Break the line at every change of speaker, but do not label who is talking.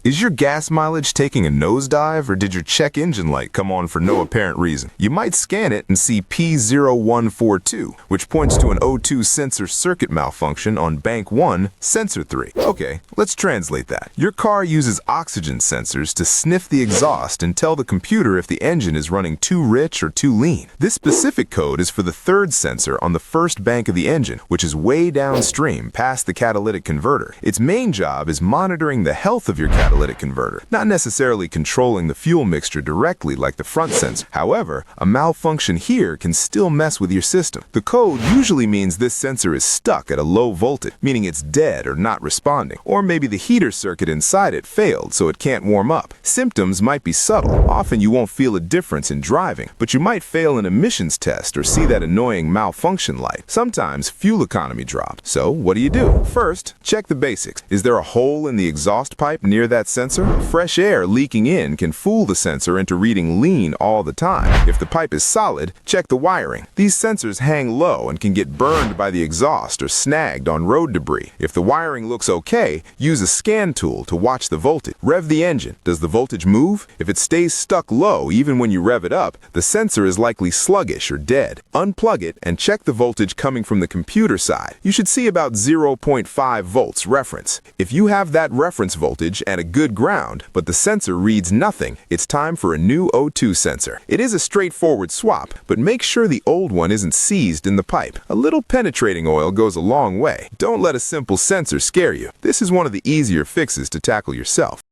Is your gas mileage taking a nosedive, or did your check engine light come on for no apparent reason? You might scan it and see P0142, which points to an O2 sensor circuit malfunction on bank 1, sensor 3. Okay, let's translate that. Your car uses oxygen sensors to sniff the exhaust and tell the computer if the engine is running too rich or too lean. This specific code is for the third sensor on the first bank of the engine, which is way downstream past the catalytic converter. Its main job is monitoring the health of your catalytic converter, not necessarily controlling the fuel mixture directly like the front sensor. However, a malfunction here can still mess with your system. The code usually means this sensor is stuck at a low voltage, meaning it's dead or not responding. Or maybe the heater circuit inside it failed, so it can't warm up. Symptoms might be subtle. Often you won't feel a difference in driving, but you might fail an emissions test or see that annoying malfunction light. Sometimes fuel economy drops. So what do you do? First, check the basics. Is there a hole in the exhaust pipe near that sensor? Fresh air leaking in can fool the sensor into reading lean all the time. If the pipe is solid, check the wiring. These sensors hang low and can get burned by the exhaust or snagged on road debris. If the wiring looks okay, use a scan tool to watch the voltage. Rev the engine. Does the voltage move? If it stays stuck low even when you rev it up, the sensor is likely sluggish or dead. Unplug it and check the voltage coming from the computer side. You should see about 0.5 volts reference. If you have that reference voltage and a good ground, but the sensor reads nothing, it's time for a new O2 sensor. It is a straightforward swap, but make sure the old one isn't seized in the pipe. A little penetrating oil goes a long way. Don't let a simple sensor scare you. This is one of the easier fixes to tackle yourself.